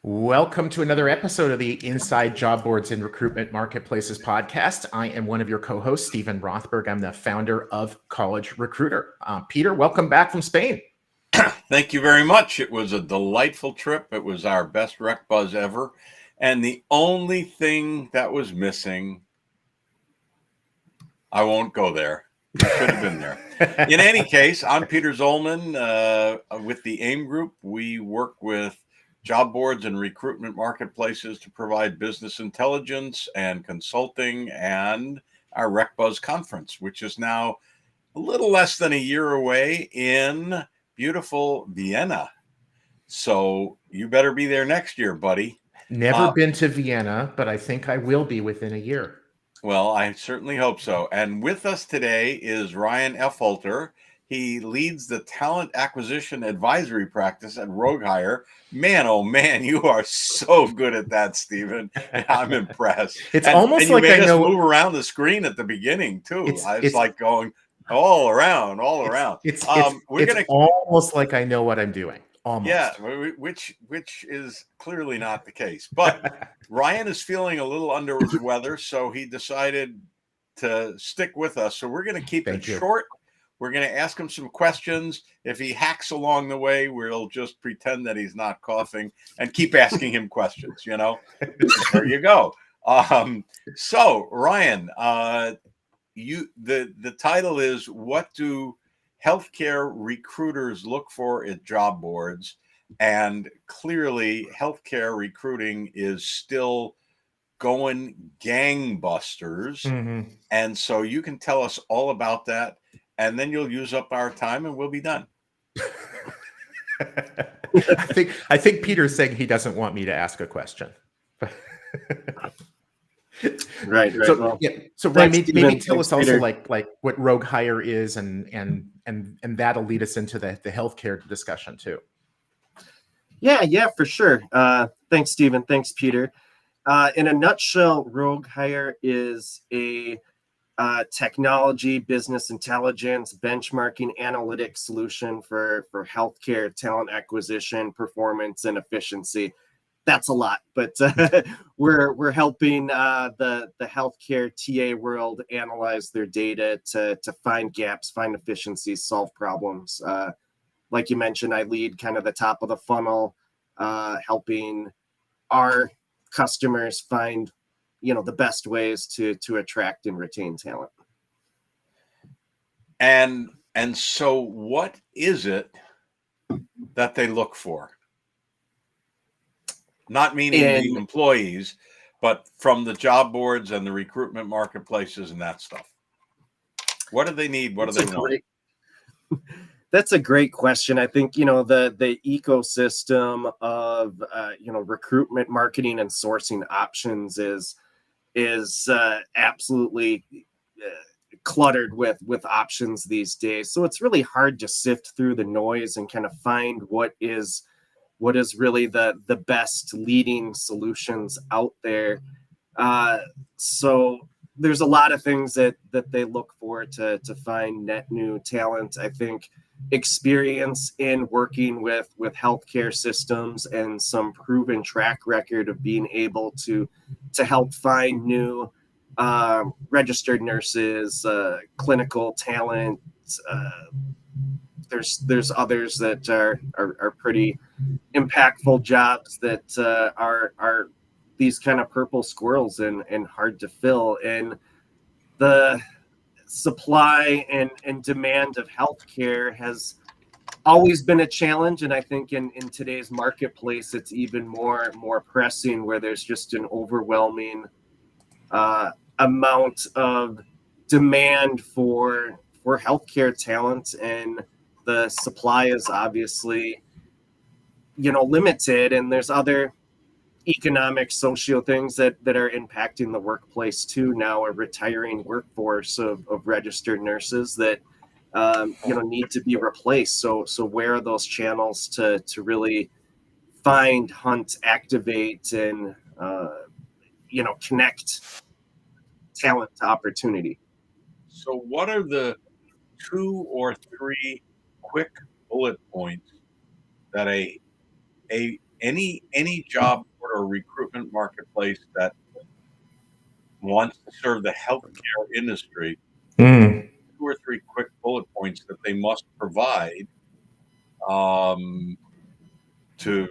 Welcome to another episode of the Inside Job Boards and Recruitment Marketplaces podcast. I am one of your co-hosts, Stephen Rothberg. I'm the founder of College Recruiter. Peter, welcome back from Spain. Thank you very much. It was a delightful trip. It was our best rec buzz ever. And the only thing that was missing, I won't go there. You should have been there. In any case, I'm Peter Zollman with the AIM Group. We work with job boards and recruitment marketplaces to provide business intelligence and consulting, and our Rec Buzz conference, which is now a little less than a year away in beautiful Vienna. So you better be there next year, buddy. Never been to Vienna, but I think I will be within a year. Well, I certainly hope so. And with us today is Ryan Affolter. He leads the talent acquisition advisory practice at RogueHire. Man, oh man, you are so good at that, Stephen. I'm impressed. It's almost like I know. Move around the screen at the beginning too. It's like going all around. It's almost like I know what I'm doing. Almost. Yeah, which is clearly not the case. But Ryan is feeling a little under the weather, so he decided to stick with us. So we're going to keep it short. We're going to ask him some questions. If he hacks along the way, we'll just pretend that he's not coughing and keep asking him questions, you know. There you go. So, Ryan, the title is, what do healthcare recruiters look for at job boards? And clearly, healthcare recruiting is still going gangbusters. Mm-hmm. And so you can tell us all about that. And then you'll use up our time and we'll be done. I think Peter's saying he doesn't want me to ask a question. Right. So Ryan, maybe tell us also like what RogueHire is, and that'll lead us into the healthcare discussion too. Yeah, for sure. Thanks, Stephen. Thanks, Peter. In a nutshell, RogueHire is a technology, business intelligence, benchmarking, analytics solution for healthcare talent acquisition, performance, and efficiency. That's a lot, but we're helping the healthcare TA world analyze their data to find gaps, find efficiencies, solve problems. Like you mentioned, I lead kind of the top of the funnel, helping our customers find the best ways to attract and retain talent. And so what is it that they look for? Not meaning the employees, but from the job boards and the recruitment marketplaces and that stuff. What do they need? What do they want? That's a great question. I think, the ecosystem of, recruitment, marketing, and sourcing options is absolutely cluttered with options these days. So it's really hard to sift through the noise and kind of find what is really the best leading solutions out there. So there's a lot of things that they look for to find net new talent. I think experience in working with healthcare systems and some proven track record of being able to help find new registered nurses, clinical talent. There's others that are pretty impactful jobs that are these kind of purple squirrels and hard to fill. And the supply and demand of healthcare has always been a challenge, and I think in today's marketplace it's even more pressing, where there's just an overwhelming amount of demand for healthcare talent, and the supply is obviously limited, and there's other economic, socio things that are impacting the workplace too. Now a retiring workforce of registered nurses that need to be replaced. So where are those channels to really find, hunt, activate, and connect talent to opportunity? So what are the 2 or 3 quick bullet points that a any job board or recruitment marketplace that wants to serve the healthcare industry, Mm. 2 or 3 quick bullet points that they must provide to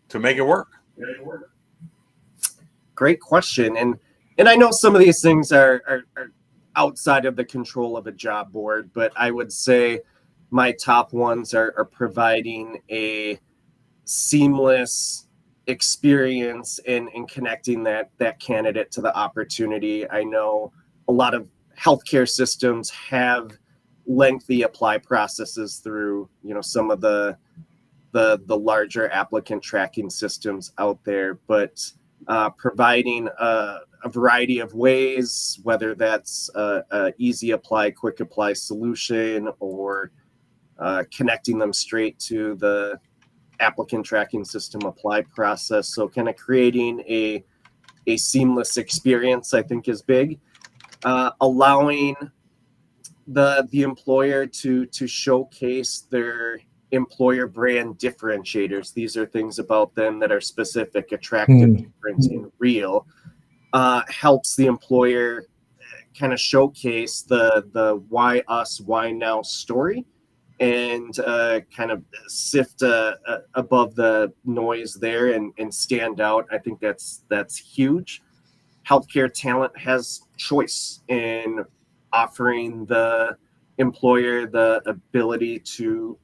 to make it work. Great question. And I know some of these things are outside of the control of a job board, but I would say my top ones are providing a seamless experience in connecting that candidate to the opportunity. I know a lot of healthcare systems have lengthy apply processes through, some of the larger applicant tracking systems out there, but providing a variety of ways, whether that's a easy apply, quick apply solution, or connecting them straight to the applicant tracking system apply process. So kind of creating a seamless experience, I think, is big. Allowing the employer to showcase their employer brand differentiators. These are things about them that are specific, attractive, different, and real. Helps the employer kind of showcase the why us, why now story, and kind of sift above the noise there and stand out. I think that's huge. Healthcare talent has choice in offering the employer the ability to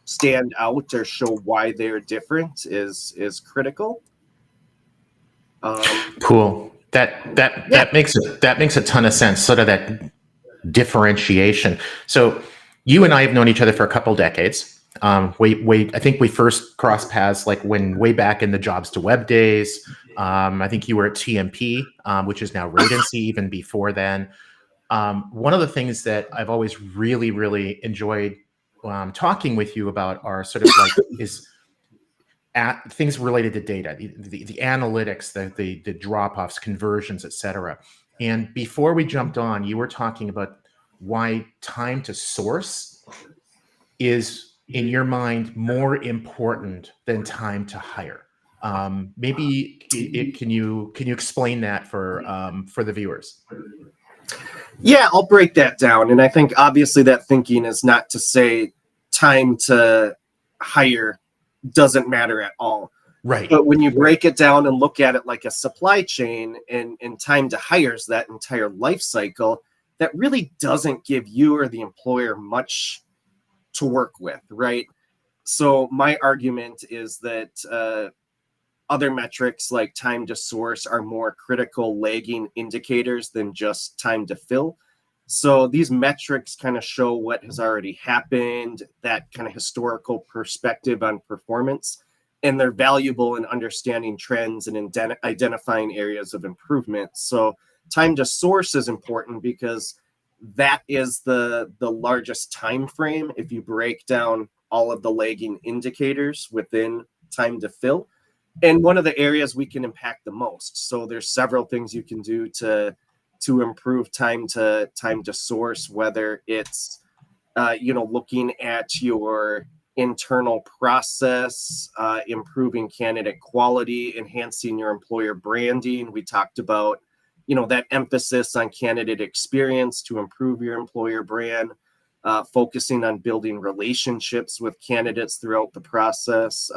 stand out or show why they're different is critical. Cool. That makes a ton of sense. Sort of that differentiation. So you and I have known each other for a couple decades. I think we first crossed paths like way back in the Jobs to Web days. I think you were at TMP, which is now Radency, even before then. One of the things that I've always really, really enjoyed talking with you about are sort of like is things related to data, the analytics, the drop-offs, conversions, et cetera. And before we jumped on, you were talking about why time to source is, in your mind, more important than time to hire. Can you explain that for the viewers? Yeah, I'll break that down. And I think obviously that thinking is not to say time to hire doesn't matter at all. Right. But when you break it down and look at it like a supply chain and time to hire is that entire life cycle, that really doesn't give you or the employer much to work with, right? So my argument is that other metrics like time to source are more critical lagging indicators than just time to fill. So these metrics kind of show what has already happened, that kind of historical perspective on performance, and they're valuable in understanding trends and identifying areas of improvement. So time to source is important because that is the largest time frame if you break down all of the lagging indicators within time to fill, and one of the areas we can impact the most. So there's several things you can do to improve time to source, whether it's looking at your internal process, improving candidate quality, enhancing your employer branding. We talked about that emphasis on candidate experience to improve your employer brand, focusing on building relationships with candidates throughout the process,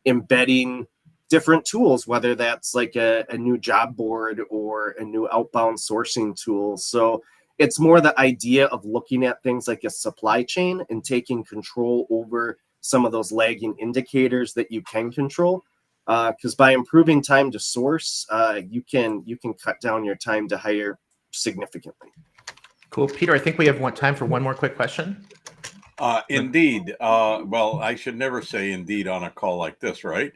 embedding different tools, whether that's like a new job board or a new outbound sourcing tool. So it's more the idea of looking at things like a supply chain and taking control over some of those lagging indicators that you can control. Because by improving time to source, you can cut down your time to hire significantly. Cool. Peter, I think we have time for one more quick question. Indeed. Well, I should never say indeed on a call like this, right?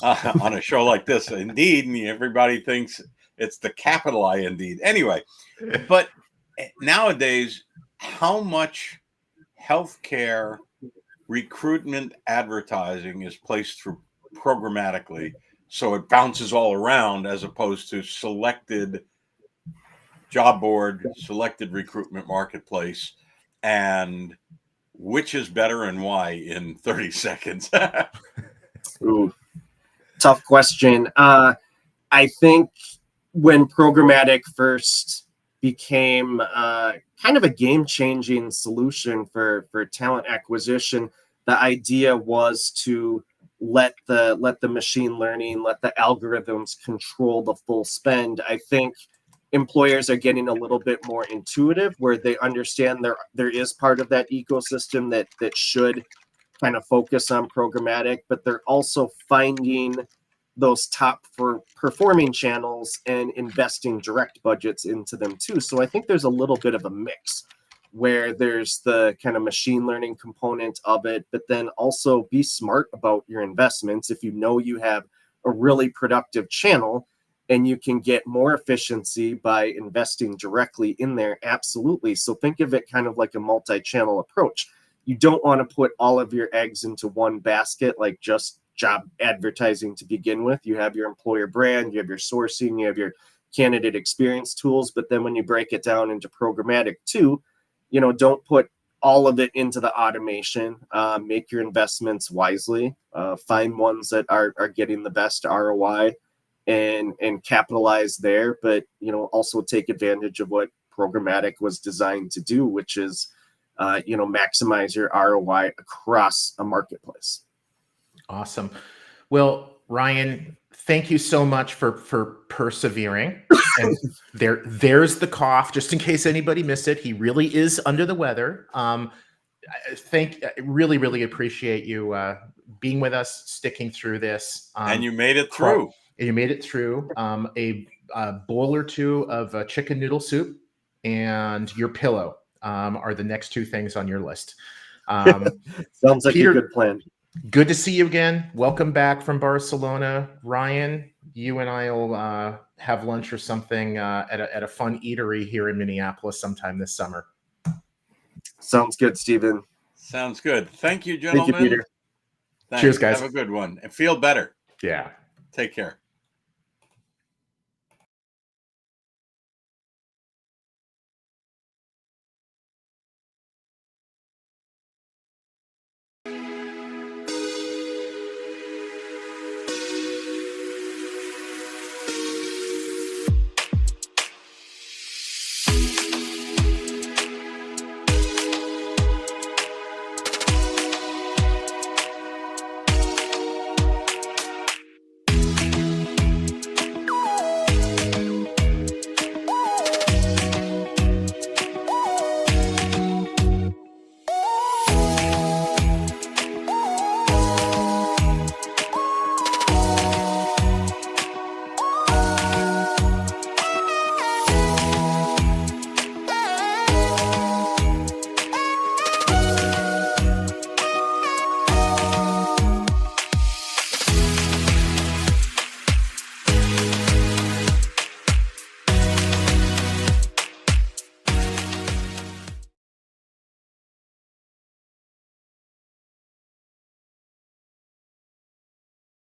On a show like this, indeed, everybody thinks it's the capital I indeed. Anyway, but nowadays, how much healthcare recruitment advertising is placed through programmatically, so it bounces all around as opposed to selected job board, selected recruitment marketplace, and which is better and why in 30 seconds? Ooh, tough question. I think when programmatic first became kind of a game-changing solution for talent acquisition, the idea was to let the machine learning, let the algorithms control the full spend. I think employers are getting a little bit more intuitive, where they understand there is part of that ecosystem that should kind of focus on programmatic, but they're also finding those top for performing channels and investing direct budgets into them too. So I think there's a little bit of a mix where there's the kind of machine learning component of it, but then also be smart about your investments. If you know you have a really productive channel and you can get more efficiency by investing directly in there, absolutely. So think of it kind of like a multi-channel approach. You don't want to put all of your eggs into one basket, like just job advertising to begin with. You have your employer brand, you have your sourcing, you have your candidate experience tools. But then when you break it down into programmatic too, don't put all of it into the automation. Make your investments wisely. Find ones that are getting the best ROI and capitalize there. But also take advantage of what programmatic was designed to do, which is maximize your ROI across a marketplace. Awesome. Well, Ryan, thank you so much for persevering. And there's the cough, just in case anybody missed it. He really is under the weather. I really, really appreciate you being with us, sticking through this. And you made it through. You made it through. A bowl or two of chicken noodle soup and your pillow are the next two things on your list. Sounds like Peter, a good plan. Good to see you again. Welcome back from Barcelona. Ryan, you and I will have lunch or something at a fun eatery here in Minneapolis sometime this summer. Sounds good, Stephen. Sounds good. Thank you, gentlemen. Thank you, Peter. Thanks. Cheers, guys. Have a good one and feel better. Yeah. Take care.